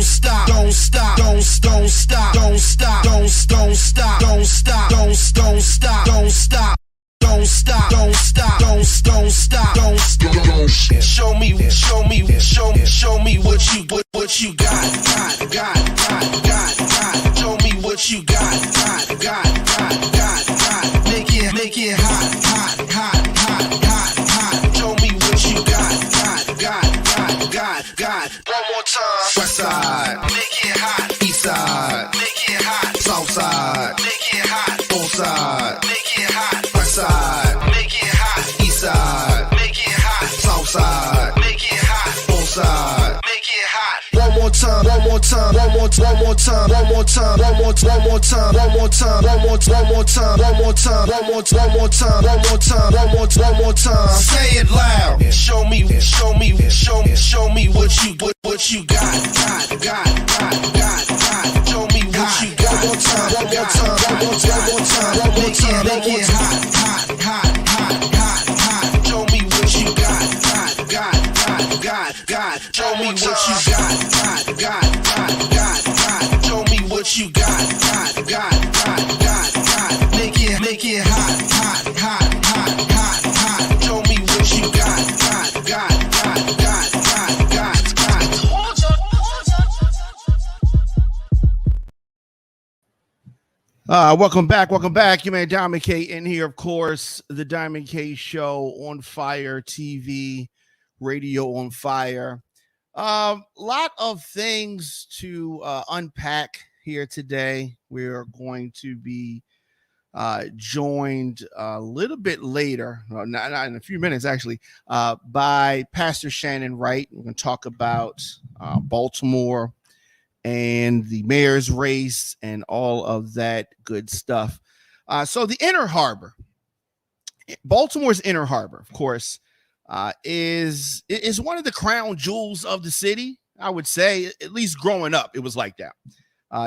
don't stop, don't stop, don't stop, don't stop, don't stop, don't stop, don't stop, don't stop. Don't stop, don't stop, don't stop, don't stop. Show me what you got. Show me what you got. Make it hot. Show me what you got. One more time. West side, make it hot. East side, make it hot. South side, make it hot. Both sides, make it hot. Side, make it hot. East side, make it hot. South side, make it hot. Both sides, make it hot. One more time. Say it loud. Show me what you got. Show me what you got. One more time. Make it hot. Show me what you got. Show me what you got. Show me what you got. Make it hot. Show me what you got. Welcome back. You man, Diamond K in here, of course. The Diamond K Show on Fire TV, radio on fire. Lot of things to unpack here today. We're going to be joined a little bit later, not in a few minutes actually, by Pastor Shannon Wright. We're going to talk about Baltimore and the mayor's race and all of that good stuff. So the Inner Harbor, Baltimore's Inner Harbor, of course, is one of the crown jewels of the city. I would say, at least growing up, it was like that.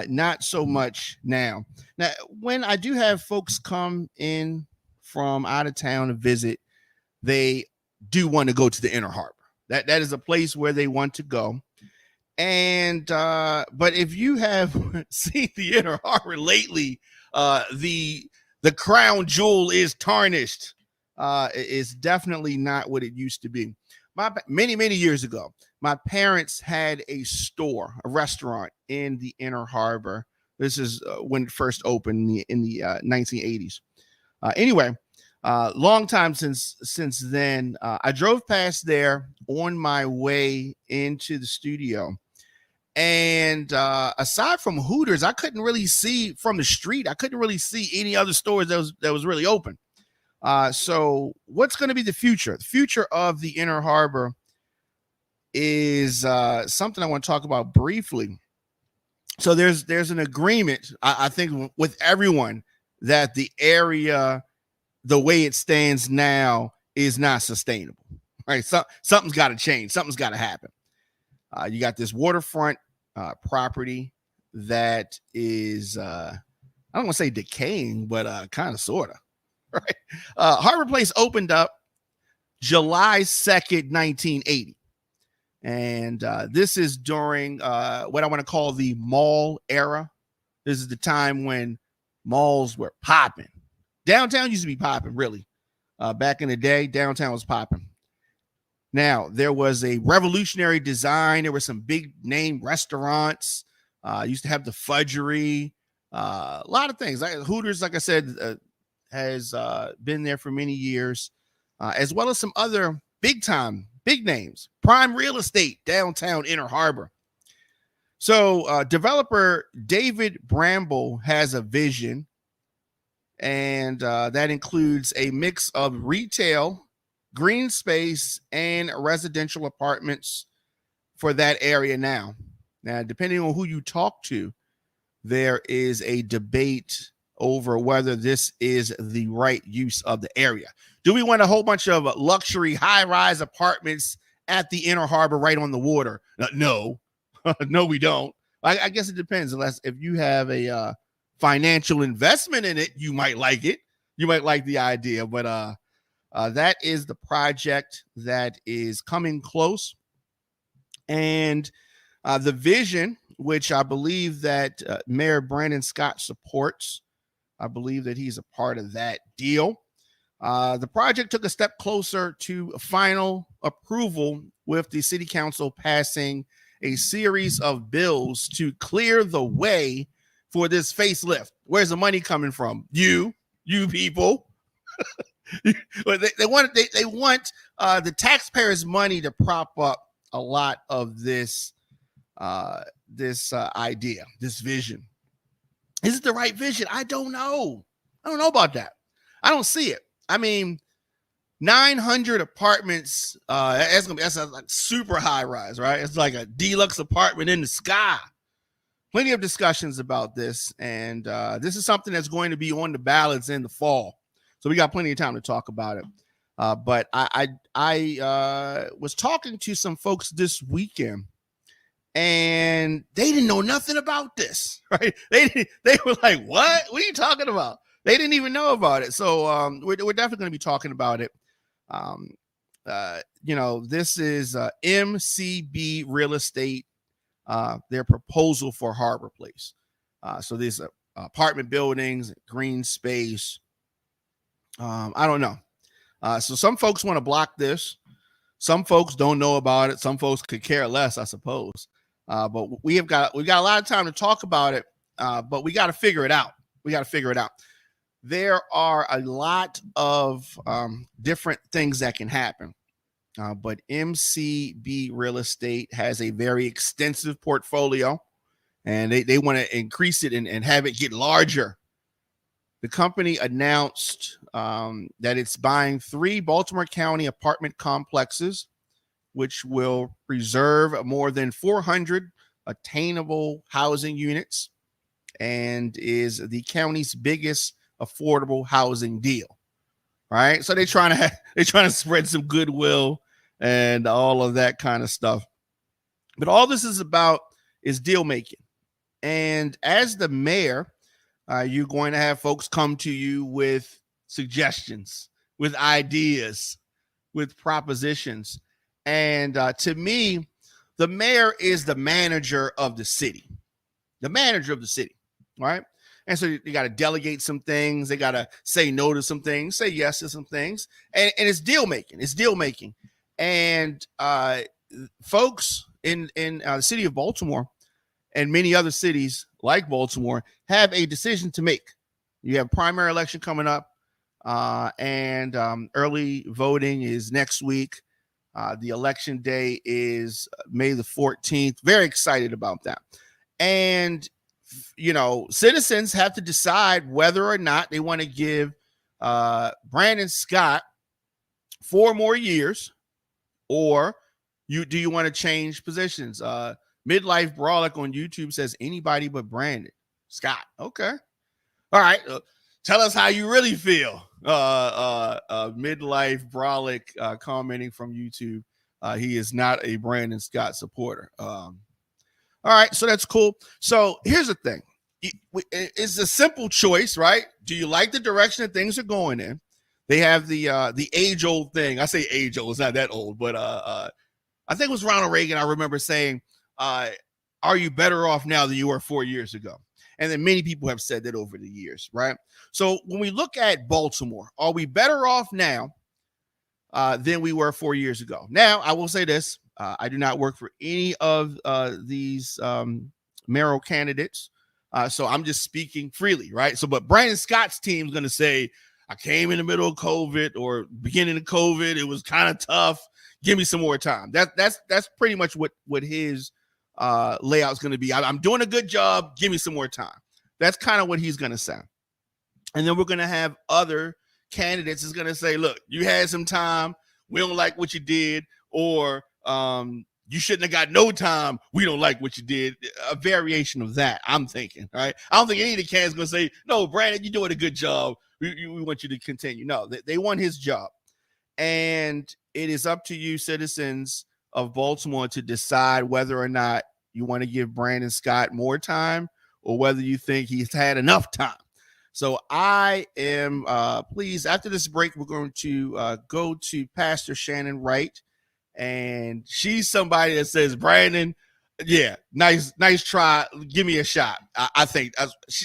Not so much now. Now, when I do have folks come in from out of town to visit, they do want to go to the Inner Harbor. That is a place where they want to go. And but if you have seen the Inner Harbor lately, the crown jewel is tarnished. It's definitely not what it used to be. Many years ago, my parents had a restaurant in the Inner Harbor. This is when it first opened in the 1980s. Anyway, long time since then. I drove past there on my way into the studio. And aside from Hooters, I couldn't really see from the street. I couldn't really see any other stores that was really open. So what's going to be the future? The future of the Inner Harbor is something I want to talk about briefly. So there's an agreement, I think, with everyone that the area, the way it stands now, is not sustainable. Right? Something's got to change. Something's got to happen. You got this waterfront property that is, I don't want to say decaying, but kind of, sort of. Right. Harborplace opened up July 2nd, 1980. And this is during what I want to call the mall era. This is the time when malls were popping. Downtown used to be popping, really. Back in the day, downtown was popping. Now, there was a revolutionary design. There were some big name restaurants. Used to have the Fudgery. A lot of things. Hooters, like I said, has been there for many years, as well as some other big names. Prime real estate, downtown Inner Harbor. So developer David Bramble has a vision, and that includes a mix of retail, green space, and residential apartments for that area now. Now, depending on who you talk to, there is a debate over whether this is the right use of the area. Do we want a whole bunch of luxury high-rise apartments at the Inner Harbor right on the water? No, no, we don't. I guess it depends. Unless if you have a financial investment in it, you might like it. You might like the idea, but that is the project that is coming close. And the vision which I believe that Mayor Brandon Scott supports. I believe that he's a part of that deal. The project took a step closer to final approval with the city council passing a series of bills to clear the way for this facelift. Where's the money coming from? You people. they want the taxpayers' money to prop up a lot of this idea, this vision. Is it the right vision? I don't know. I don't know about that. I don't see it. I mean, 900 apartments. That's a like super high rise, right? It's like a deluxe apartment in the sky. Plenty of discussions about this, and this is something that's going to be on the ballots in the fall. So we got plenty of time to talk about it. But I was talking to some folks this weekend, and they didn't know nothing about this, right? They were like, "What? What are you talking about?" They didn't even know about it. So we're definitely going to be talking about it. This is MCB Real Estate, their proposal for Harborplace. So these apartment buildings, green space. I don't know. So some folks want to block this. Some folks don't know about it. Some folks could care less, I suppose. But we've got a lot of time to talk about it. But we got to figure it out. There are a lot of different things that can happen. But MCB Real Estate has a very extensive portfolio, and they want to increase it and have it get larger. The company announced that it's buying 3 Baltimore County apartment complexes, which will preserve more than 400 attainable housing units and is the county's biggest affordable housing deal. Right? So they're trying to spread some goodwill and all of that kind of stuff. But all this is about is deal making. And as the mayor, you're going to have folks come to you with suggestions, with ideas, with propositions. And to me, the mayor is the manager of the city. Right? And so you got to delegate some things. They got to say no to some things, say yes to some things. And it's deal making. And folks in the city of Baltimore and many other cities like Baltimore have a decision to make. You have primary election coming up, and early voting is next week. The election day is May the 14th. Very excited about that. And citizens have to decide whether or not they want to give Brandon Scott 4 more years, or do you want to change positions? Midlife Brawlic on YouTube says anybody but Brandon Scott. Okay. All right. Tell us how you really feel. Midlife Brawlic commenting from YouTube. He is not a Brandon Scott supporter. All right, so that's cool. So here's the thing. It's a simple choice, right? Do you like the direction that things are going in? They have the age-old thing. I say age-old. It's not that old, but I think it was Ronald Reagan. I remember saying, are you better off now than you were 4 years ago? And then many people have said that over the years, right? So when we look at Baltimore, are we better off now than we were 4 years ago? Now, I will say this. I do not work for any of these mayoral candidates. So I'm just speaking freely, right? So, but Brandon Scott's team is going to say, I came in the middle of COVID or beginning of COVID. It was kind of tough. Give me some more time. That's pretty much what his layout is going to be. I'm doing a good job. Give me some more time. That's kind of what he's going to say. And then we're going to have other candidates is going to say, look, you had some time. We don't like what you did. Or you shouldn't have got no time. We don't like what you did. A variation of that, I'm thinking. Right? I don't think any of the candidates going to say, no, Brandon, you're doing a good job. We want you to continue. No, they want his job. And it is up to you, citizens of Baltimore, to decide whether or not you want to give Brandon Scott more time or whether you think he's had enough time. So I am pleased. After this break, we're going to go to Pastor Shannon Wright. And she's somebody that says, Brandon, Yeah, nice try. Give me a shot. I think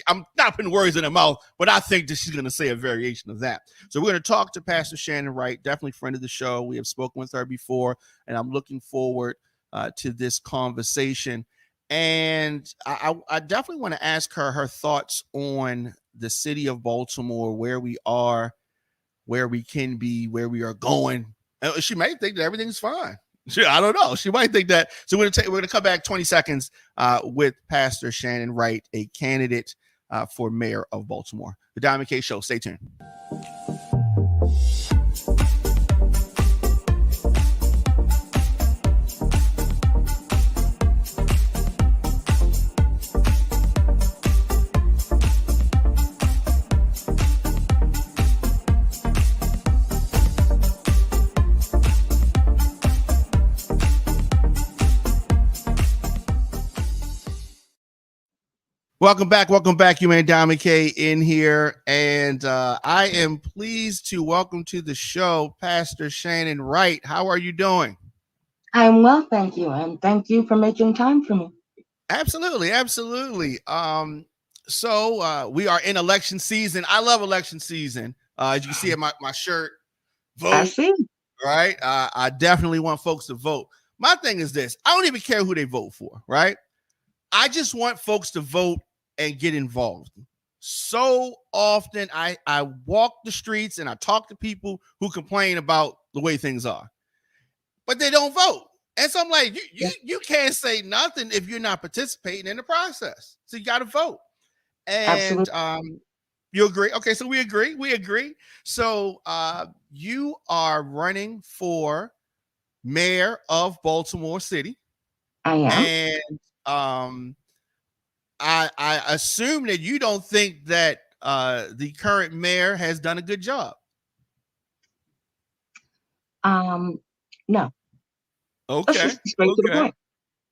I'm not putting words in her mouth, but I think that she's going to say a variation of that. So we're going to talk to Pastor Shannon Wright, definitely friend of the show. We have spoken with her before, and I'm looking forward to this conversation. And I definitely want to ask her thoughts on the city of Baltimore, where we are, where we can be, where we are going. She may think that everything's fine. I don't know. She might think that. So we're gonna come back 20 seconds with Pastor Shannon Wright, a candidate for mayor of Baltimore. The Diamond K Show. Stay tuned. Welcome back. You man, Diamond K in here, and I am pleased to welcome to the show Pastor Shannon Wright. How are you doing? I'm well, thank you, and thank you for making time for me. Absolutely. So we are in election season. I love election season. As you can see in my shirt, vote. I see. Right. I definitely want folks to vote. My thing is this: I don't even care who they vote for. Right. I just want folks to vote and get involved. So often I walk the streets and I talk to people who complain about the way things are, but they don't vote. And so I'm like, you can't say nothing if you're not participating in the process. So you got to vote. And you agree? Okay, so we agree. So you are running for mayor of Baltimore City. I am. And I assume that you don't think that the current mayor has done a good job. No. Okay. Let's just straight to the point.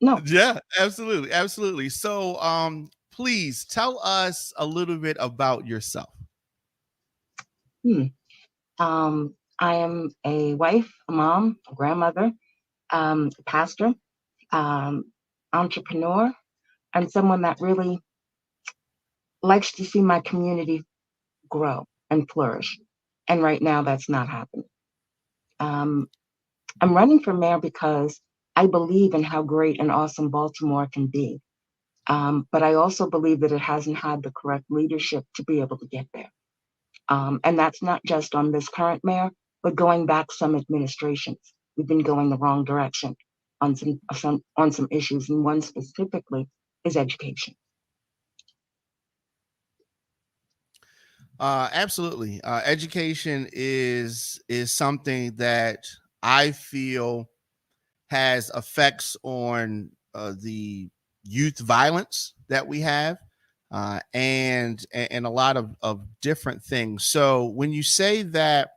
No. Yeah, absolutely. So, please tell us a little bit about yourself. I am a wife, a mom, a grandmother, a pastor, entrepreneur, and someone that really likes to see my community grow and flourish. And right now, that's not happening. I'm running for mayor because I believe in how great and awesome Baltimore can be. But I also believe that it hasn't had the correct leadership to be able to get there. And that's not just on this current mayor, but going back some administrations. We've been going the wrong direction on some issues, and one specifically is education. Absolutely. Education is something that I feel has effects on the youth violence that we have, and a lot of different things. So when you say that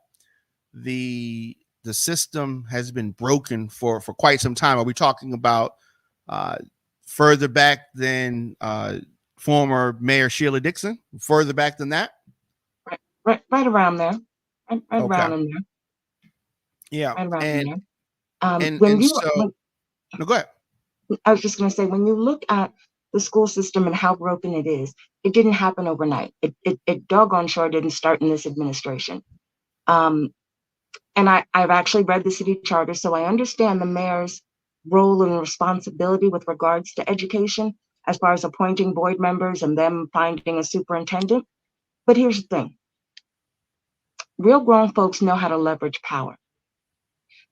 the system has been broken for quite some time, are we talking about further back than former Mayor Sheila Dixon? Further back than that? Right around there. Right Okay. around in there. Yeah. Right around in there. No, go ahead. I was just going to say, when you look at the school system and how broken it is, it didn't happen overnight. It doggone sure didn't start in this administration. And I've actually read the city charter, so I understand the mayor's role and responsibility with regards to education, as far as appointing board members and them finding a superintendent. But here's the thing. Real grown folks know how to leverage power.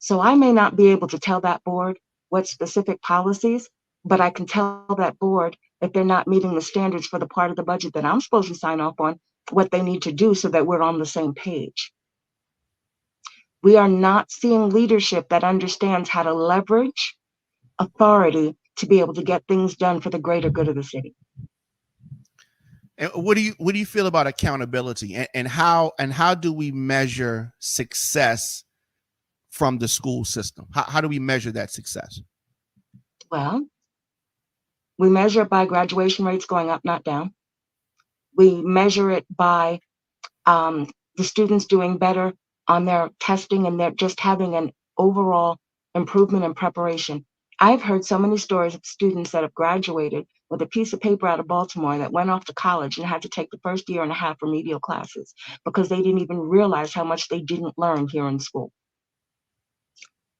So I may not be able to tell that board what specific policies, but I can tell that board if they're not meeting the standards for the part of the budget that I'm supposed to sign off on, what they need to do so that we're on the same page. We are not seeing leadership that understands how to leverage authority to be able to get things done for the greater good of the city. And what do you feel about accountability, and how do we measure success from the school system? How do we measure that success? Well, we measure it by graduation rates going up, not down. We measure it by the students doing better on their testing, and they're just having an overall improvement in preparation. I've heard so many stories of students that have graduated with a piece of paper out of Baltimore that went off to college and had to take the first year and a half remedial classes because they didn't even realize how much they didn't learn here in school.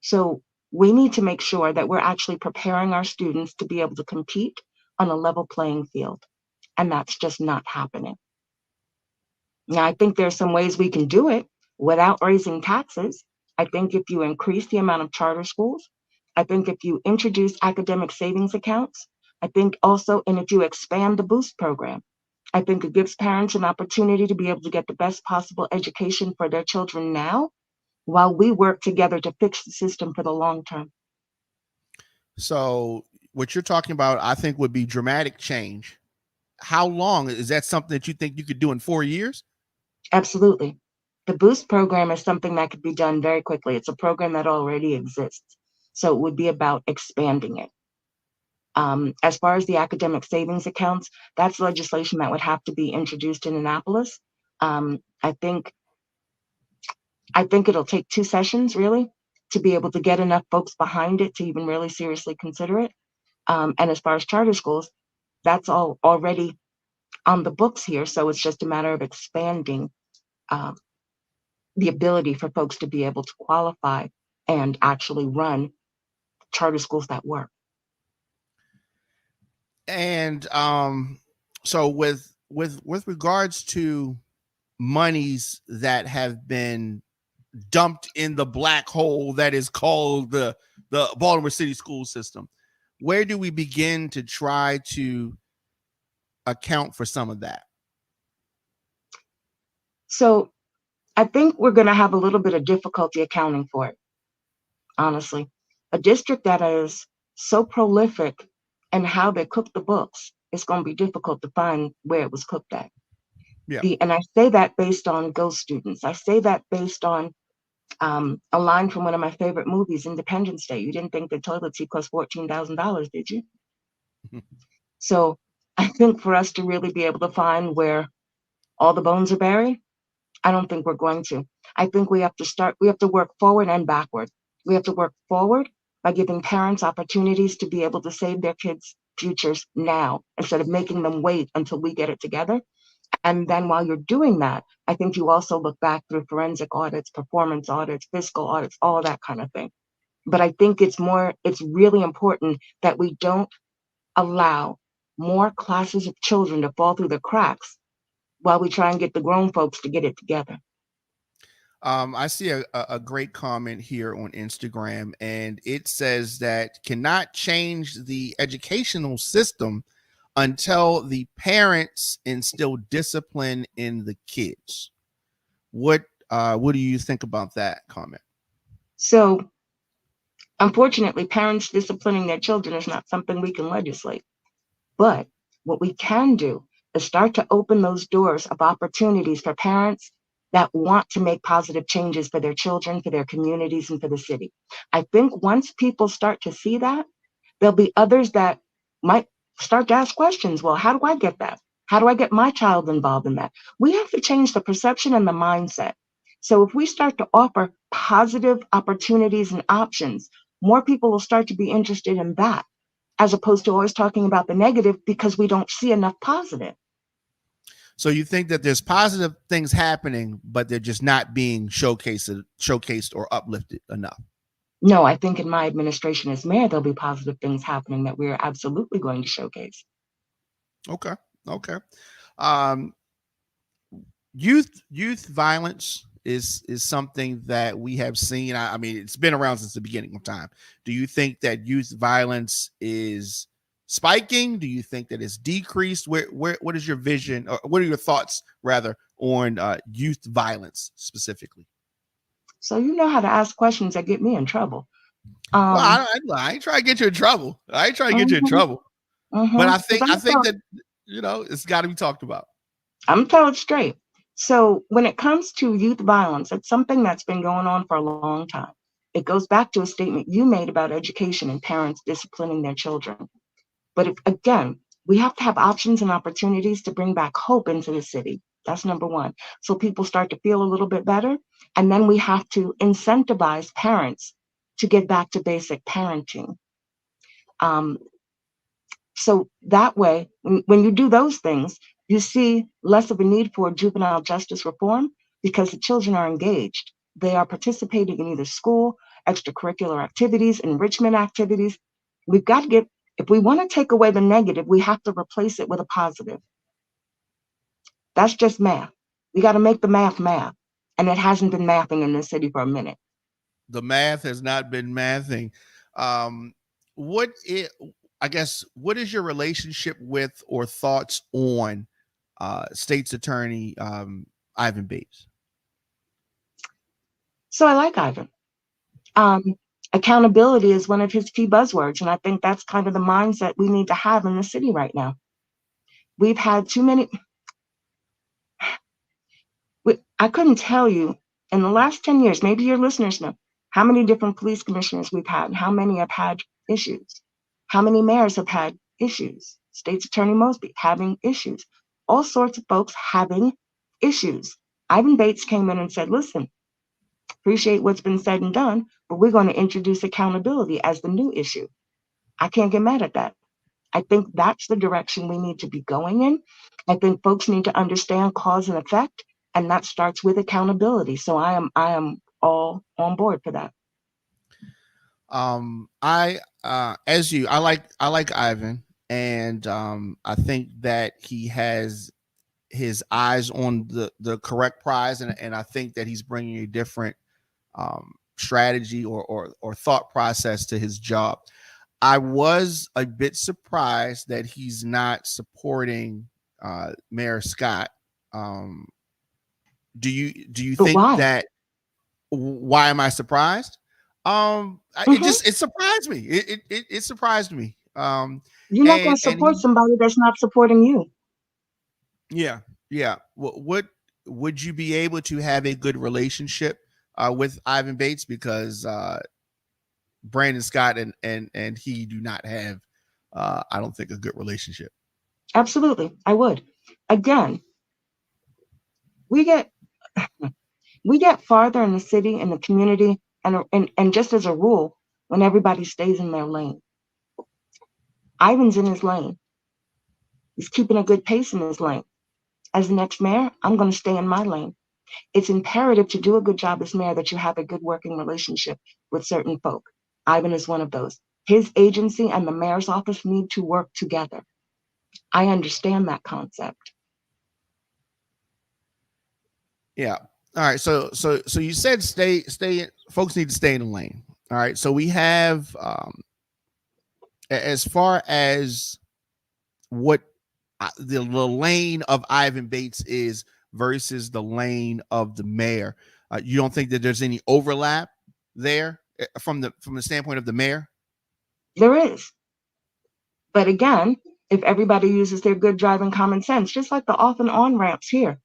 So we need to make sure that we're actually preparing our students to be able to compete on a level playing field. And that's just not happening. Now, I think there's some ways we can do it without raising taxes. I think if you increase the amount of charter schools, I think if you introduce academic savings accounts, I think also, and if you expand the boost program, I think it gives parents an opportunity to be able to get the best possible education for their children now while we work together to fix the system for the long term. So what you're talking about, I think, would be dramatic change. How long is that? Something that you think you could do in 4 years? Absolutely. The boost program is something that could be done very quickly. It's a program that already exists. So it would be about expanding it. As far as the academic savings accounts, that's legislation that would have to be introduced in Annapolis. I think it'll take 2 sessions really to be able to get enough folks behind it to even really seriously consider it. And as far as charter schools, that's all already on the books here. So it's just a matter of expanding the ability for folks to be able to qualify and actually run charter schools that work. And so with regards to monies that have been dumped in the black hole that is called the Baltimore City school system, where do we begin to try to account for some of that? So I think we're going to have a little bit of difficulty accounting for it, honestly. A district that is so prolific in how they cook the books, it's going to be difficult to find where it was cooked at. Yeah. And I say that based on ghost students. I say that based on a line from one of my favorite movies, Independence Day. You didn't think the toilet seat cost $14,000, did you? So I think for us to really be able to find where all the bones are buried, I don't think we're going to. I think we have to work forward and backward. We have to work forward by giving parents opportunities to be able to save their kids' futures now instead of making them wait until we get it together. And then while you're doing that, I think you also look back through forensic audits, performance audits, fiscal audits, all of that kind of thing. But I think it's really important that we don't allow more classes of children to fall through the cracks while we try and get the grown folks to get it together. I see a great comment here on Instagram, and it says that cannot change the educational system until the parents instill discipline in the kids. What do you think about that comment? So, unfortunately, parents disciplining their children is not something we can legislate. But what we can do is start to open those doors of opportunities for parents that want to make positive changes for their children, for their communities, and for the city. I think once people start to see that, there'll be others that might start to ask questions. Well, how do I get that? How do I get my child involved in that? We have to change the perception and the mindset. So if we start to offer positive opportunities and options, more people will start to be interested in that, as opposed to always talking about the negative because we don't see enough positive. So you think that there's positive things happening, but they're just not being showcased or uplifted enough? No, I think in my administration as mayor, there'll be positive things happening that we're absolutely going to showcase. Okay. Youth violence is something that we have seen. I mean, it's been around since the beginning of time. Do you think that youth violence is spiking? Do you think that it's decreased? What is your vision, or what are your thoughts rather on youth violence specifically? So you know how to ask questions that get me in trouble. Well, I ain't trying to get you in trouble. But I think that it's got to be talked about. I'm telling it straight. So when it comes to youth violence, it's something that's been going on for a long time. It goes back to a statement you made about education and parents disciplining their children. But again, we have to have options and opportunities to bring back hope into the city. That's number one. So people start to feel a little bit better. And then we have to incentivize parents to get back to basic parenting. So that way, when you do those things, you see less of a need for juvenile justice reform because the children are engaged. They are participating in either school, extracurricular activities, enrichment activities. We've got to get, if we want to take away the negative, we have to replace it with a positive. That's just math. We got to make the math math. And it hasn't been mathing in this city for a minute. The math has not been mathing. What is your relationship with or thoughts on State's Attorney Ivan Bates? So I like Ivan. Accountability is one of his key buzzwords, and I think that's kind of the mindset we need to have in the city right now. We've had too many. I couldn't tell you in the last 10 years, maybe your listeners know, how many different police commissioners we've had, and how many have had issues, how many mayors have had issues, State's Attorney Mosby having issues, all sorts of folks having issues. Ivan Bates came in and said, listen, appreciate what's been said and done, but we're going to introduce accountability as the new issue. I can't get mad at that. I think that's the direction we need to be going in. I think folks need to understand cause and effect, and that starts with accountability. So I am all on board for that. I like Ivan, and I think that he has his eyes on the correct prize, and I think that he's bringing a different strategy or thought process to his job. I was a bit surprised that he's not supporting Mayor Scott. Do you think why? that? Why am I surprised? It surprised me. It surprised me. You're not going to support somebody that's not supporting you. Yeah. What would you be able to have a good relationship with Ivan Bates, because Brandon Scott and he do not have, I don't think, a good relationship. Absolutely, I would. Again, we get farther in the city, in the community, and just as a rule, when everybody stays in their lane. Ivan's in his lane. He's keeping a good pace in his lane. As the next mayor, I'm going to stay in my lane. It's imperative to do a good job as mayor that you have a good working relationship with certain folk. Ivan is one of those. His agency and the mayor's office need to work together. I understand that concept. Yeah. All right. So you said stay. Folks need to stay in the lane. All right. So we have, as far as what the lane of Ivan Bates is versus the lane of the mayor, you don't think that there's any overlap there from the standpoint of the mayor? There is. But again, if everybody uses their good driving common sense, just like the off and on ramps here,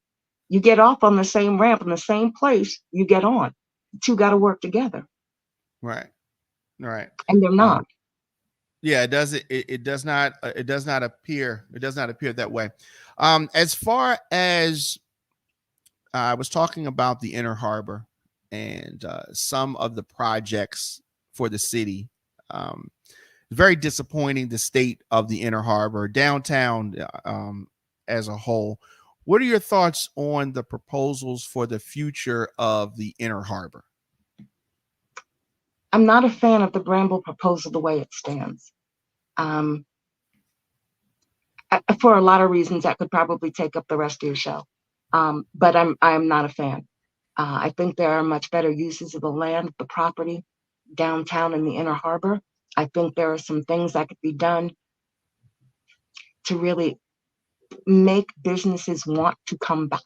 you get off on the same ramp in the same place you get on. The two got to work together. Right. And they're not. Yeah, it does. It does not. It does not appear. It does not appear that way. As far as I was talking about the Inner Harbor and some of the projects for the city. Very disappointing, the state of the Inner Harbor, downtown as a whole. What are your thoughts on the proposals for the future of the Inner Harbor? I'm not a fan of the Bramble proposal the way it stands. For a lot of reasons that could probably take up the rest of your show. But I'm not a fan. I think there are much better uses of the land, the property downtown in the Inner Harbor. I think there are some things that could be done to really make businesses want to come back.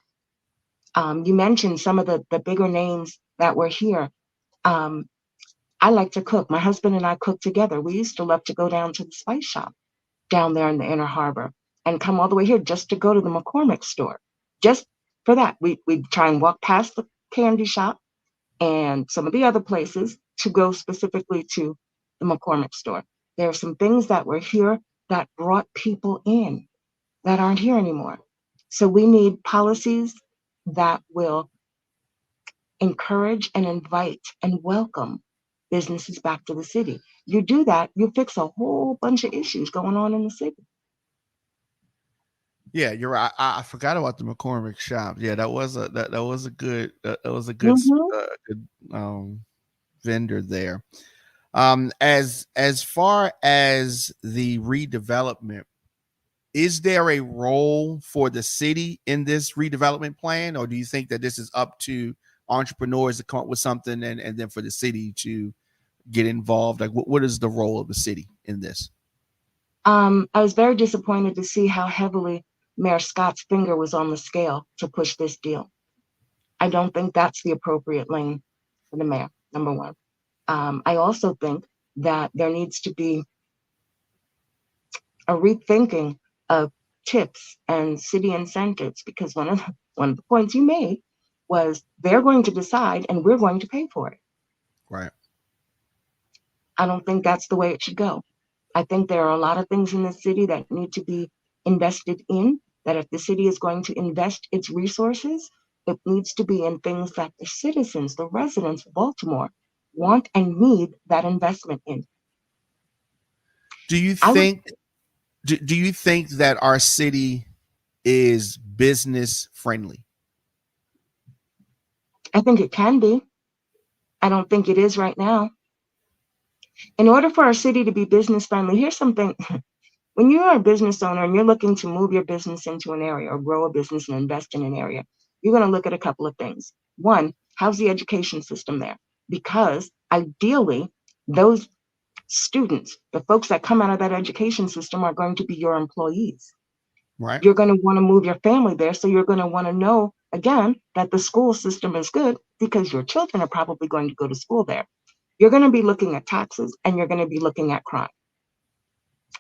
You mentioned some of the bigger names that were here. I like to cook. My husband and I cook together. We used to love to go down to the spice shop down there in the Inner Harbor and come all the way here just to go to the McCormick store. Just for that, we'd try and walk past the candy shop and some of the other places to go specifically to the McCormick store. There are some things that were here that brought people in that aren't here anymore. So we need policies that will encourage and invite and welcome businesses back to the city. You do that, you fix a whole bunch of issues going on in the city. Yeah, you're right. I forgot about the McCormick shop. Yeah, that was a good Mhm. good vendor there. As far as the redevelopment, is there a role for the city in this redevelopment plan, or do you think that this is up to entrepreneurs to come up with something and then for the city to get involved? Like, what is the role of the city in this? I was very disappointed to see how heavily Mayor Scott's finger was on the scale to push this deal. I don't think that's the appropriate lane for the mayor, number one. I also think that there needs to be a rethinking of tips and city incentives, because one of the points you made was they're going to decide and we're going to pay for it. Right. I don't think that's the way it should go. I think there are a lot of things in the city that need to be invested in, that if the city is going to invest its resources, it needs to be in things that the citizens, the residents of Baltimore want and need that investment in. Do you I would think do you think that our city is business friendly? I think it can be. I don't think it is right now. In order for our city to be business friendly, here's something. When you're a business owner and you're looking to move your business into an area or grow a business and invest in an area, you're going to look at a couple of things. One, how's the education system there? Because ideally, those students, the folks that come out of that education system, are going to be your employees. Right. You're going to want to move your family there. So you're going to want to know, again, that the school system is good because your children are probably going to go to school there. You're going to be looking at taxes and you're going to be looking at crime.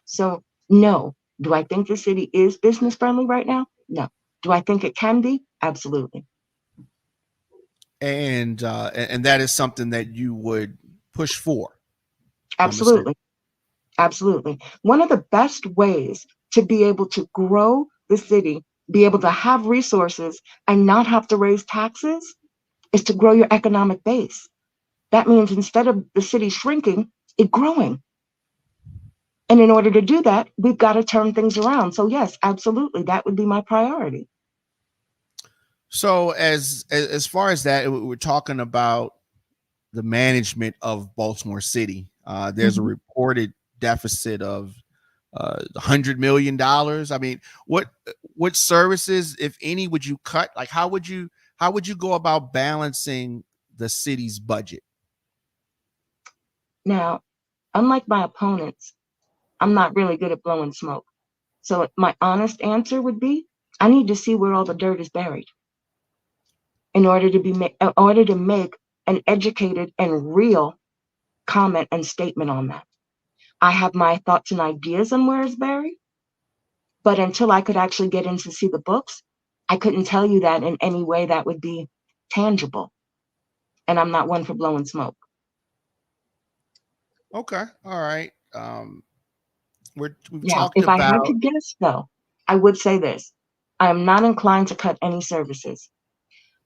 So, no. Do I think the city is business friendly right now? No. Do I think it can be? Absolutely. And that is something that you would push for. Absolutely. Absolutely. One of the best ways to be able to grow the city, be able to have resources and not have to raise taxes is to grow your economic base. That means instead of the city shrinking, it growing. And in order to do that, we've got to turn things around. So yes, absolutely. That would be my priority. So as far as that, we're talking about the management of Baltimore City. There's a Mhm. reported deficit of $100 million. I mean, what services, if any, would you cut? Like, how would you go about balancing the city's budget? Now, unlike my opponents, I'm not really good at blowing smoke. So my honest answer would be, I need to see where all the dirt is buried in order to make an educated and real comment and statement on that. I have my thoughts and ideas on where it's buried, but until I could actually get in to see the books, I couldn't tell you that in any way that would be tangible. And I'm not one for blowing smoke. Okay, all right. We've Yeah, talked if I had to about guess though, I would say this. I am not inclined to cut any services.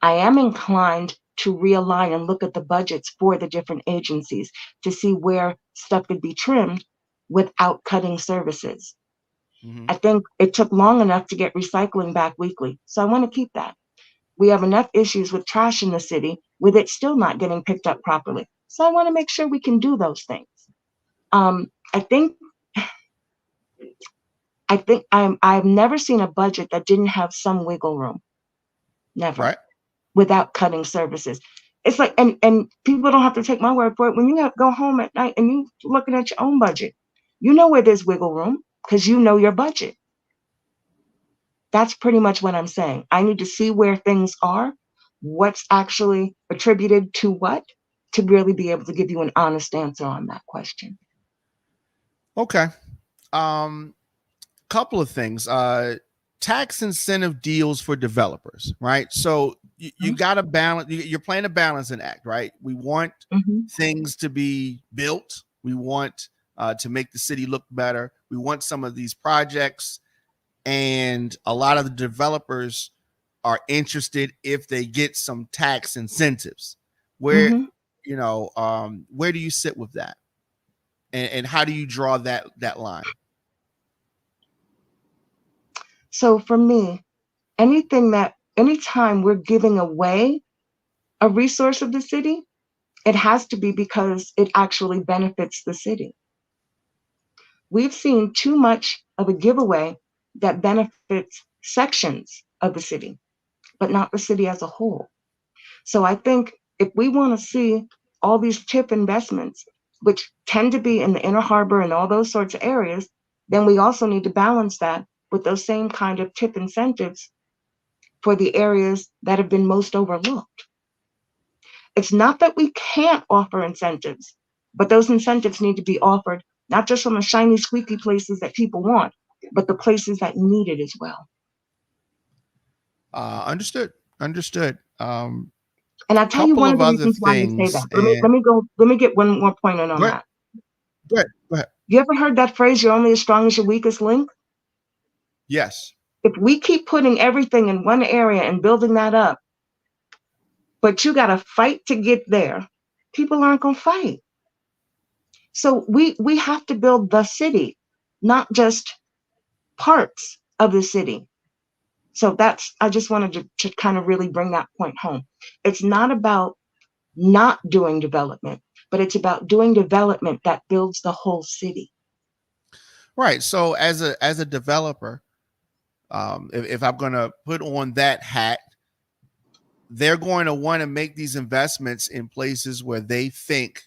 I am inclined to realign and look at the budgets for the different agencies to see where stuff could be trimmed without cutting services. Mhm. I think it took long enough to get recycling back weekly, so I want to keep that. We have enough issues with trash in the city with it still not getting picked up properly. So I want to make sure we can do those things. I think I've never seen a budget that didn't have some wiggle room. Never. right. Without cutting services. It's like, and people don't have to take my word for it. When you go home at night and you looking at your own budget, you know where there's wiggle room because you know your budget. That's pretty much what I'm saying. I need to see where things are, what's actually attributed to what, to really be able to give you an honest answer on that question. Okay. Um, Couple of things. Tax incentive deals for developers, right? So you got to balance. You're playing a balancing act, right? We want Mm-hmm. things to be built. We want to make the city look better. We want some of these projects, and a lot of the developers are interested if they get some tax incentives. Where Mm-hmm. where do you sit with that? And how do you draw that line? So for me, anytime we're giving away a resource of the city, it has to be because it actually benefits the city. We've seen too much of a giveaway that benefits sections of the city, but not the city as a whole. So I think if we want to see all these TIP investments, which tend to be in the inner harbor and all those sorts of areas, then we also need to balance that with those same kind of TIP incentives for the areas that have been most overlooked. It's not that we can't offer incentives, but those incentives need to be offered not just from the shiny, squeaky places that people want, but the places that need it as well. Understood. And I'll tell you Couple one of of the other reasons why I say things. that. Let me get one more point in on Go ahead. that. Go ahead. You ever heard that phrase, you're only as strong as your weakest link? Yes. If we keep putting everything in one area and building that up, but you got to fight to get there, people aren't going to fight. So we have to build the city, not just parts of the city. So I just wanted to kind of really bring that point home. It's not about not doing development, but it's about doing development that builds the whole city. Right. So as a developer, if I'm going to put on that hat, they're going to want to make these investments in places where they think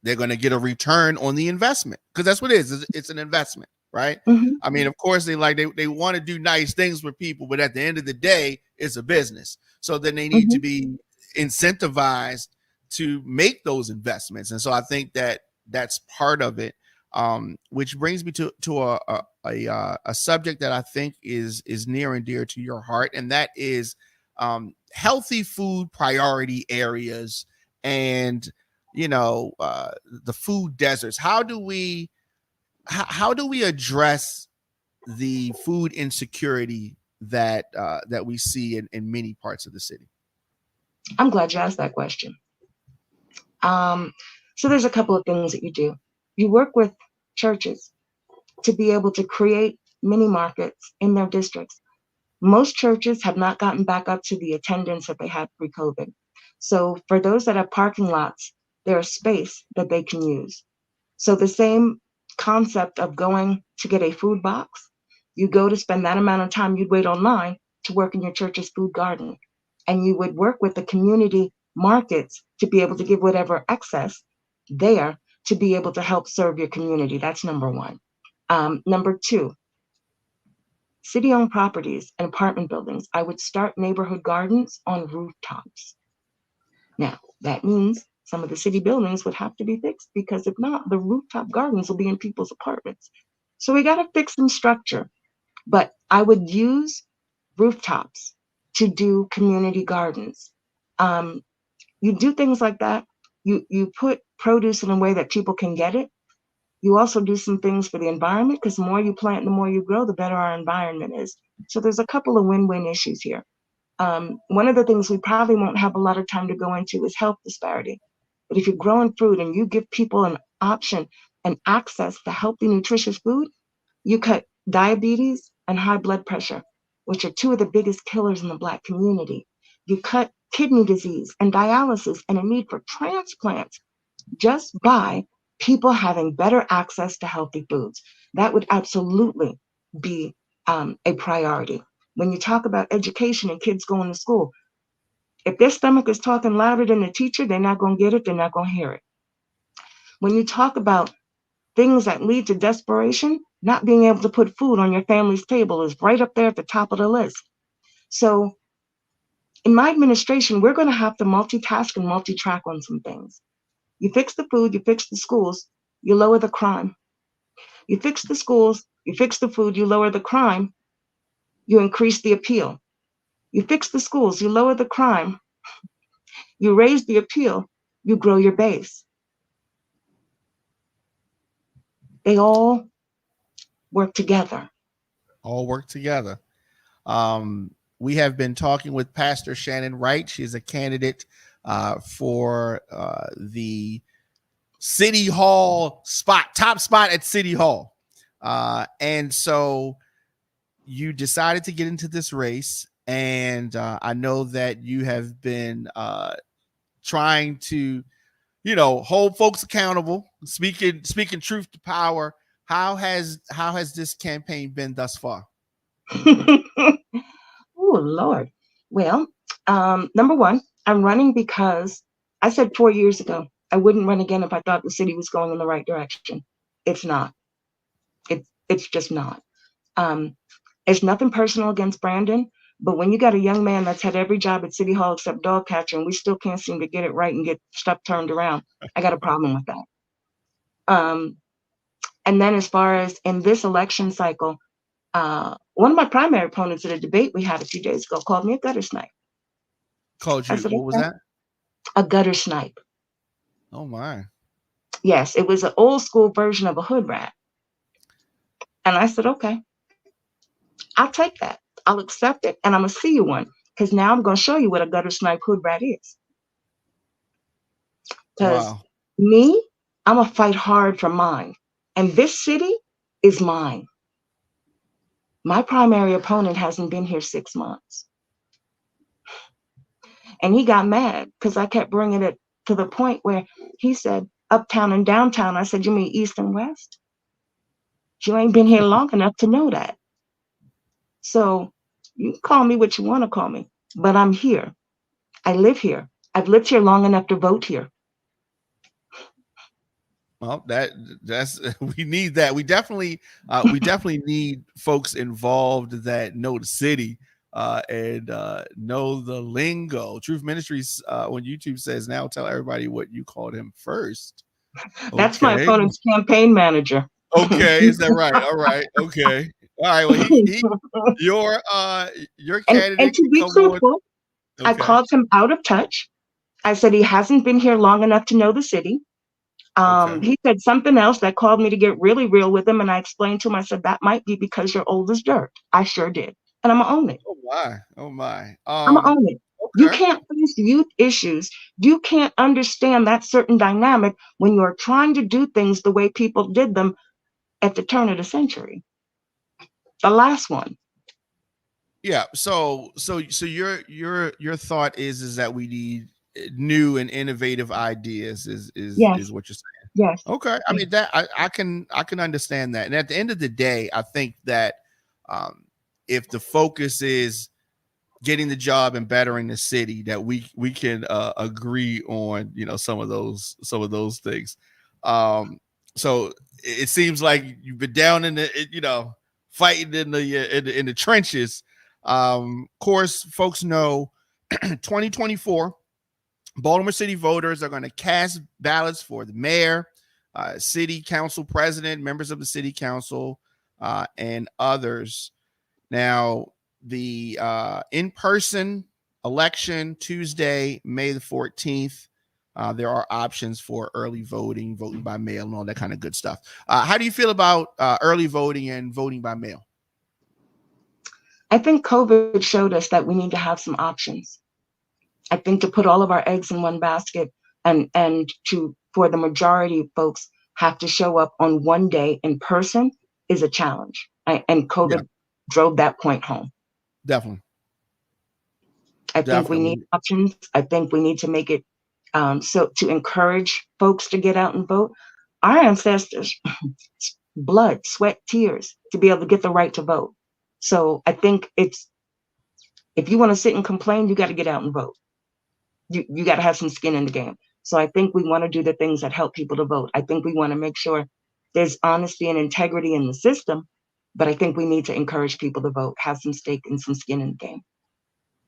they're going to get a return on the investment, because that's what it is. It's an investment, right? Mm-hmm. I mean, of course, they want to do nice things for people, but at the end of the day, it's a business. So then they need to be incentivized to make those investments. And so I think that's part of it. Which brings me to a subject that I think is near and dear to your heart, and that is healthy food priority areas and the food deserts. How do we address the food insecurity that we see in many parts of the city? I'm glad you asked that question. So there's a couple of things that you do. You work with churches to be able to create mini markets in their districts. Most churches have not gotten back up to the attendance that they had pre-COVID. So for those that have parking lots, there's space that they can use. So the same concept of going to get a food box, you go to spend that amount of time you'd wait online to work in your church's food garden. And you would work with the community markets to be able to give whatever excess there to be able to help serve your community. That's number one. Number two, city-owned properties and apartment buildings, I would start neighborhood gardens on rooftops. Now, that means some of the city buildings would have to be fixed, because if not, the rooftop gardens will be in people's apartments. So we got to fix some structure. But I would use rooftops to do community gardens. You do things like that. You put produce in a way that people can get it. You also do some things for the environment, because the more you plant, the more you grow, the better our environment is. So there's a couple of win-win issues here. One of the things we probably won't have a lot of time to go into is health disparity. But if you're growing food and you give people an option and access to healthy, nutritious food, you cut diabetes and high blood pressure, which are two of the biggest killers in the Black community. You cut kidney disease and dialysis and a need for transplants just by people having better access to healthy foods. That would absolutely be a priority. When you talk about education and kids going to school, if their stomach is talking louder than the teacher, they're not going to get it, they're not going to hear it. When you talk about things that lead to desperation, not being able to put food on your family's table is right up there at the top of the list. So in my administration, we're going to have to multitask and multi-track on some things. You fix the food, you fix the schools, you lower the crime. You fix the schools, you fix the food, you lower the crime, you increase the appeal. You fix the schools, you lower the crime, you raise the appeal, you grow your base. They all work together. All work together. We have been talking with Pastor Shannon Wright. She's a candidate for the City Hall top spot at City Hall. And so you decided to get into this race. And I know that you have been trying to, hold folks accountable, speaking truth to power. How has this campaign been thus far? Oh, Lord. Well, number one, I'm running because I said 4 years ago I wouldn't run again if I thought the city was going in the right direction. It's not. It's just not. It's nothing personal against Brandon, but when you got a young man that's had every job at City Hall except dog catcher, and we still can't seem to get it right and get stuff turned around, I got a problem with that. And then as far as in this election cycle, one of my primary opponents at a debate we had a few days ago called me a gutter snipe. Called you, I said, what was that? A gutter snipe. Oh my. Yes, it was an old school version of a hood rat. And I said, okay, I'll take that. I'll accept it, and I'm going to see you one, because now I'm going to show you what a gutter snipe hood rat is. Because me, I'm going to fight hard for mine. And this city is mine. My primary opponent hasn't been here 6 months. And he got mad because I kept bringing it to the point where he said, uptown and downtown. I said, you mean east and west? You ain't been here long enough to know that. So you can call me what you want to call me, but I'm here. I live here. I've lived here long enough to vote here. Well, that's we need that. We definitely need folks involved that know the city and know the lingo. Truth Ministries on YouTube says, now tell everybody what you called him first. That's my opponent's campaign manager. Okay, is that right? All right. Okay. All right. Well, your candidate. And to be truthful, okay. I called him out of touch. I said he hasn't been here long enough to know the city. He said something else that called me to get really real with him, and I explained to him. I said that might be because you're old as dirt. I sure did, and I'm gonna own it. Oh my! Oh my! I'm gonna own it. Okay. You can't face youth issues. You can't understand that certain dynamic when you're trying to do things the way people did them at the turn of the century. The last one. Yeah. So your thought is that we need new and innovative ideas is what you're saying. Yes. Okay. I mean that I can understand that. And at the end of the day, I think that if the focus is getting the job and bettering the city, that we can agree on, some of those things. So it seems like you've been down in the, fighting in the trenches. Of course, folks know 2024, Baltimore City voters are going to cast ballots for the mayor, city council president, members of the city council, and others. Now, the in-person election Tuesday, May the 14th. There are options for early voting by mail, and all that kind of good stuff. How do you feel about early voting and voting by mail? I think COVID showed us that we need to have some options. I think to put all of our eggs in one basket and for the majority of folks have to show up on one day in person is a challenge. And COVID drove that point home. Definitely. I think we need options. I think we need to make it so to encourage folks to get out and vote. Our ancestors, blood, sweat, tears to be able to get the right to vote. So I think if you want to sit and complain, you got to get out and vote. You got to have some skin in the game. So I think we want to do the things that help people to vote. I think we want to make sure there's honesty and integrity in the system, but I think we need to encourage people to vote, have some stake and some skin in the game.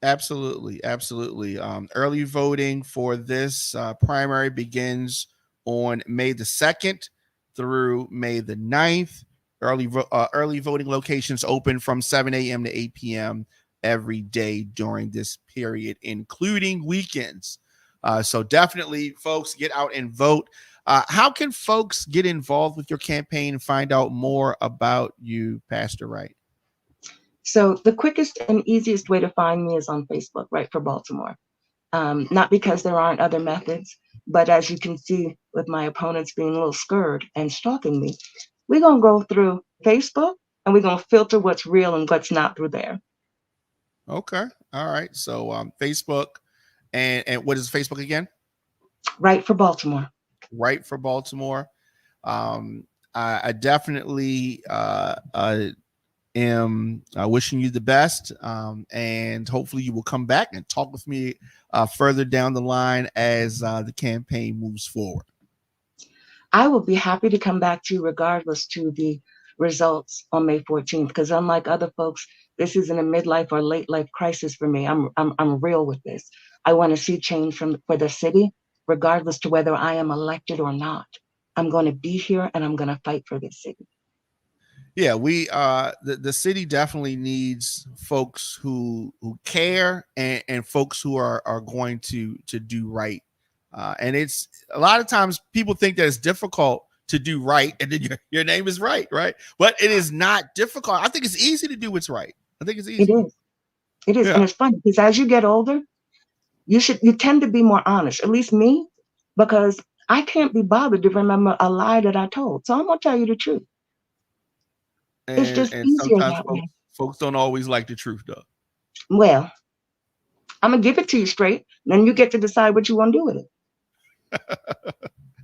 Absolutely. Absolutely. Early voting for this primary begins on May the 2nd through May the 9th. Early voting locations open from 7 a.m. to 8 p.m. every day during this period, including weekends. So definitely, folks, get out and vote. How can folks get involved with your campaign and find out more about you, Pastor Wright? So the quickest and easiest way to find me is on Facebook, Right for Baltimore. Not because there aren't other methods, but as you can see with my opponents being a little scared and stalking me, we're going to go through Facebook and we're going to filter what's real and what's not through there. Okay. All right. So Facebook and what is Facebook again? Right for Baltimore. Right for Baltimore. I definitely am wishing you the best, and hopefully you will come back and talk with me further down the line as the campaign moves forward. I will be happy to come back to you regardless to the results on May 14th, because unlike other folks, this isn't a midlife or late life crisis for me. I'm real with this. I want to see change for the city, regardless to whether I am elected or not. I'm going to be here and I'm going to fight for this city. Yeah, we the city definitely needs folks who care and folks who are going to do right. And it's a lot of times people think that it's difficult to do right, and then your name is right, but it is not difficult. I think it's easy to do what's right. I think it's easy. It is. Yeah. And it's funny because as you get older, you tend to be more honest, at least me, because I can't be bothered to remember a lie that I told. So I'm gonna tell you the truth. It's just And easier sometimes that way. folks don't always like the truth, though. Well, I'm gonna give it to you straight, then you get to decide what you want to do with it.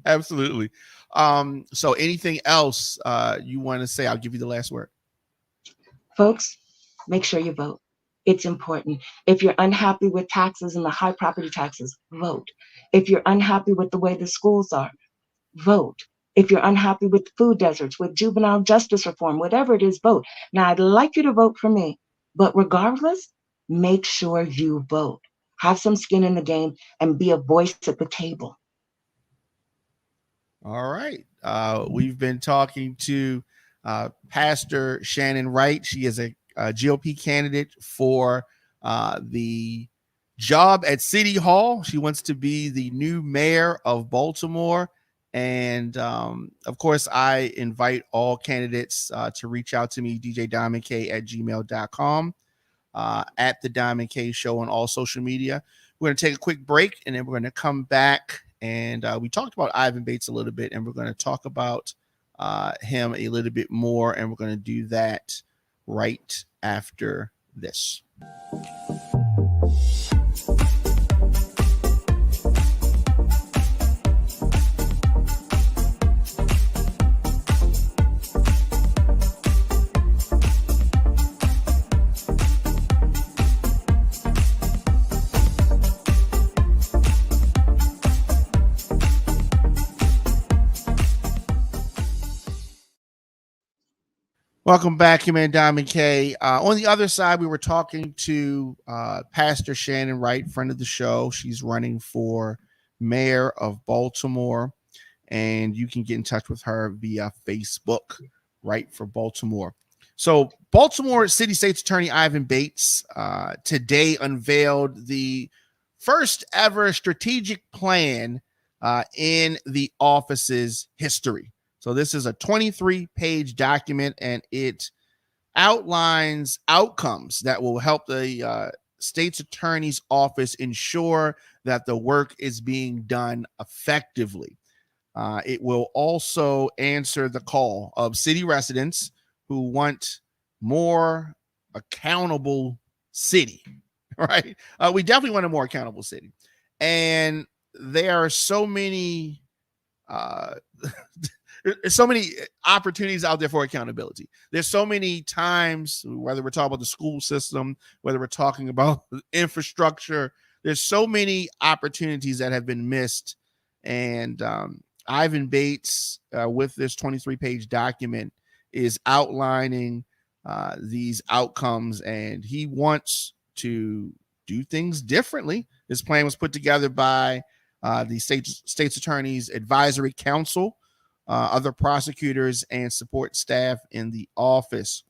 Absolutely. So anything else you want to say? I'll give you the last word. Folks, make sure you vote. It's important. If you're unhappy with taxes and the high property taxes, vote. If you're unhappy with the way the schools are, vote. If you're unhappy with food deserts, with juvenile justice reform, whatever it is, vote. Now, I'd like you to vote for me, but regardless, make sure you vote. Have some skin in the game and be a voice at the table. All right. We've been talking to Pastor Shannon Wright. She is a GOP candidate for the job at City Hall. She wants to be the new mayor of Baltimore. And of course, I invite all candidates to reach out to me, djdiamondk@gmail.com, at the Diamond K Show on all social media. We're going to take a quick break and then we're going to come back. And we talked about Ivan Bates a little bit, and we're going to talk about him a little bit more. And we're going to do that right after this. Welcome back, your man Diamond K. On the other side, we were talking to Pastor Shannon Wright, friend of the show. She's running for mayor of Baltimore, and you can get in touch with her via Facebook, Right for Baltimore. So Baltimore City State's Attorney Ivan Bates today unveiled the first ever strategic plan in the office's history. So this is a 23-page document, and it outlines outcomes that will help the state's attorney's office ensure that the work is being done effectively. It will also answer the call of city residents who want more accountable city, right? We definitely want a more accountable city. And there are so many there's so many opportunities out there for accountability. There's so many times, whether we're talking about the school system, whether we're talking about infrastructure, there's so many opportunities that have been missed. And Ivan Bates, with this 23-page document, is outlining these outcomes, and he wants to do things differently. This plan was put together by the state's attorney's advisory council, other prosecutors, and support staff in the office.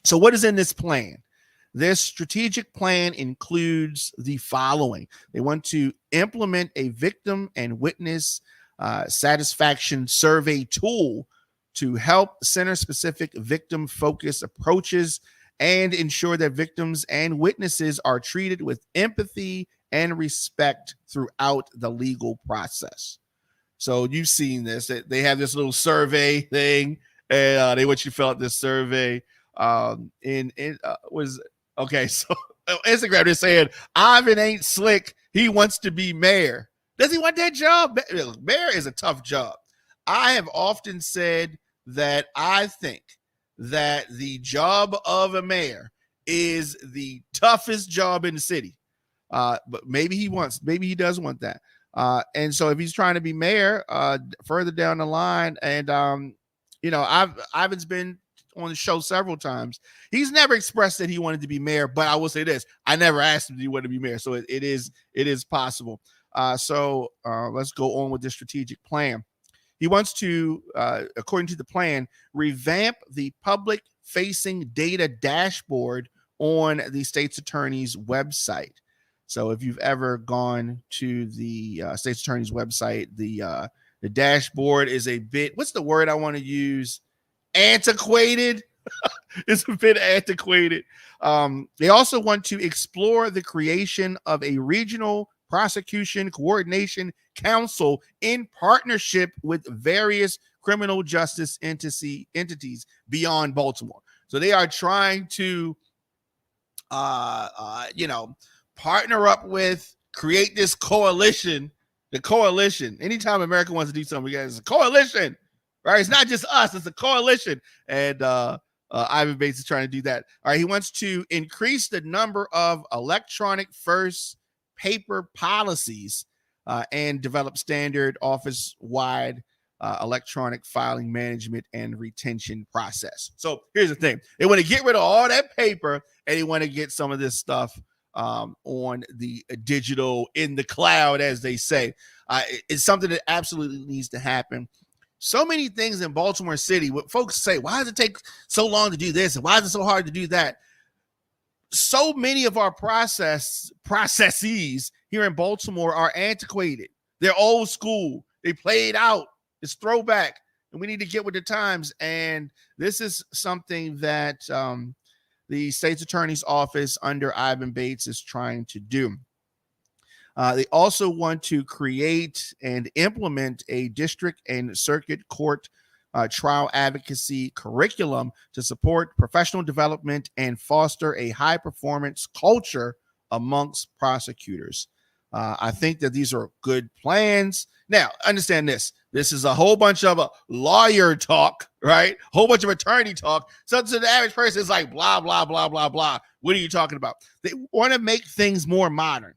So what is in this plan? This strategic plan includes the following. They want to implement a victim and witness satisfaction survey tool to help center-specific victim-focused approaches and ensure that victims and witnesses are treated with empathy and respect throughout the legal process. So you've seen this. They have this little survey thing, and they want you to fill out this survey. Was okay. So Instagram is saying Ivan ain't slick. He wants to be mayor. Does he want that job? Mayor is a tough job. I have often said that I think that the job of a mayor is the toughest job in the city. But maybe he does want that. And so if he's trying to be mayor further down the line, and Ivan's been on the show several times. He's never expressed that he wanted to be mayor, but I will say this: I never asked him, do you want to be mayor? So it is possible. So let's go on with this strategic plan. He wants to, according to the plan, revamp the public-facing data dashboard on the state's attorney's website. So if you've ever gone to the state's attorney's website, the dashboard is a bit, what's the word I want to use? Antiquated. It's a bit antiquated. They also want to explore the creation of a regional prosecution coordination council in partnership with various criminal justice entities beyond Baltimore. So they are trying to, partner up with, create this coalition. The coalition. Anytime America wants to do something, it's a coalition, right? It's not just us; it's a coalition. And Ivan Bates is trying to do that. All right, he wants to increase the number of electronic first paper policies and develop standard office-wide electronic filing management and retention process. So here's the thing: they want to get rid of all that paper, and they want to get some of this stuff on the digital, in the cloud, as they say. It's something that absolutely needs to happen. So many things in Baltimore City, what folks say, why does it take so long to do this? And why is it so hard to do that? So many of our processes here in Baltimore are antiquated. They're old school. They played out. It's throwback. And we need to get with the times. And this is something that the state's attorney's office under Ivan Bates is trying to do. They also want to create and implement a district and circuit court trial advocacy curriculum to support professional development and foster a high performance culture amongst prosecutors. I think that these are good plans. Now, understand this. This is a whole bunch of lawyer talk, right? A whole bunch of attorney talk. So to the average person, it's like, blah, blah, blah, blah, blah. What are you talking about? They want to make things more modern.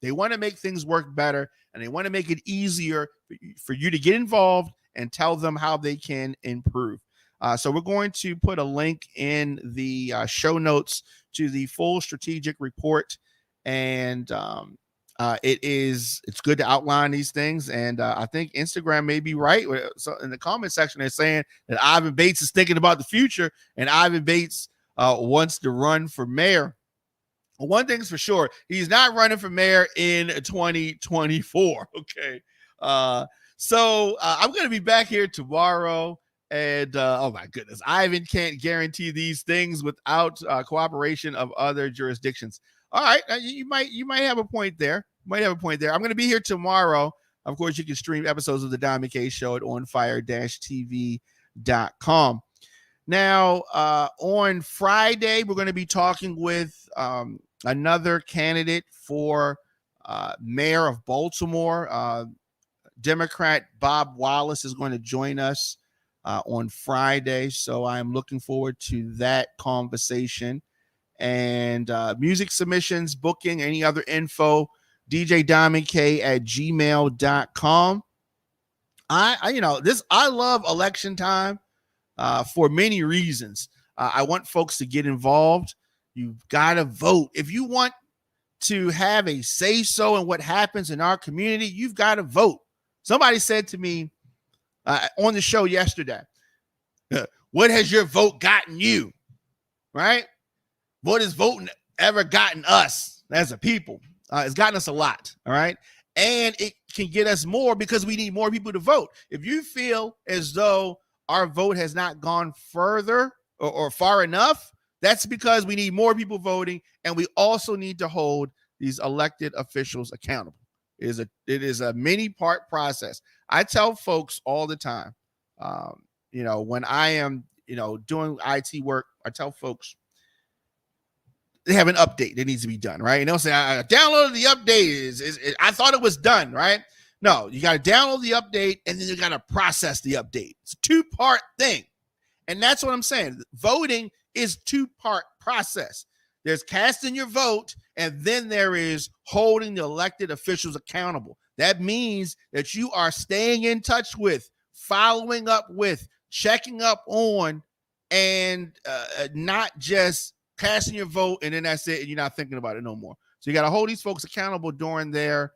They want to make things work better, and they want to make it easier for you to get involved and tell them how they can improve. So we're going to put a link in the show notes to the full strategic report, and it's good to outline these things. And I think Instagram may be right. So in the comment section, they're saying that Ivan Bates is thinking about the future, and Ivan Bates wants to run for mayor. One thing's for sure, he's not running for mayor in 2024. Okay. So I'm going to be back here tomorrow. And oh my goodness, Ivan can't guarantee these things without cooperation of other jurisdictions. All right. You might have a point there. I'm going to be here tomorrow. Of course, you can stream episodes of the Don McKay Show at onfire-tv.com. Now, on Friday, we're going to be talking with another candidate for mayor of Baltimore. Democrat Bob Wallace is going to join us on Friday. So I'm looking forward to that conversation. And music submissions, booking, any other info, djdiamondk@gmail.com. I love election time for many reasons. I want folks to get involved. You've got to vote. If you want to have a say-so in what happens in our community, you've got to vote. Somebody said to me on the show yesterday, what has your vote gotten you? Right? What has voting ever gotten us as a people? It's gotten us a lot. All right. And it can get us more because we need more people to vote. If you feel as though our vote has not gone further or far enough, that's because we need more people voting, and we also need to hold these elected officials accountable. It is a many-part process. I tell folks all the time, when I am, doing IT work, I tell folks they have an update that needs to be done, right? And they'll say, I downloaded the update. I thought it was done, right? No, you got to download the update, and then you got to process the update. It's a two-part thing. And that's what I'm saying. Voting is two-part process. There's casting your vote, and then there is holding the elected officials accountable. That means that you are staying in touch with, following up with, checking up on, and not just casting your vote, and then that's it, and you're not thinking about it no more. So you got to hold these folks accountable during their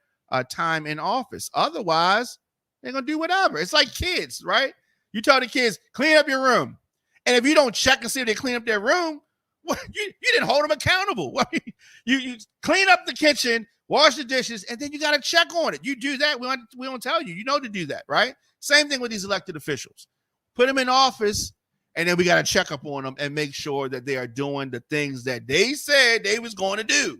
time in office. Otherwise, they're going to do whatever. It's like kids, right? You tell the kids, clean up your room. And if you don't check and see if they clean up their room, well, you didn't hold them accountable. Well, you clean up the kitchen, wash the dishes, and then you got to check on it. You do that. We don't tell you. You know to do that, right? Same thing with these elected officials. Put them in office, and then we got to check up on them and make sure that they are doing the things that they said they was going to do.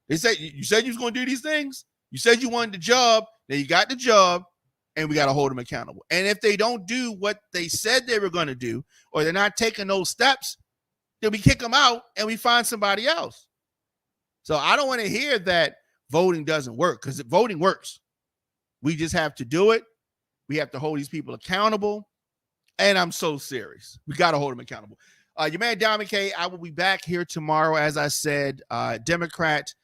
They said, you said you was going to do these things. You said you wanted the job. Then you got the job, and we got to hold them accountable. And if they don't do what they said they were going to do, or they're not taking those steps, then we kick them out and we find somebody else. So I don't want to hear that voting doesn't work, because voting works. We just have to do it. We have to hold these people accountable. And I'm so serious. We got to hold them accountable. Your man, Don McKay, I will be back here tomorrow. As I said, Democrat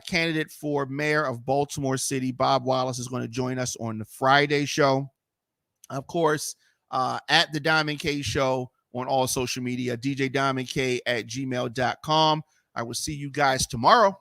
candidate for mayor of Baltimore City, Bob Wallace, is going to join us on the Friday show. Of course, at the Diamond K Show on all social media, djdiamondk@gmail.com. I will see you guys tomorrow.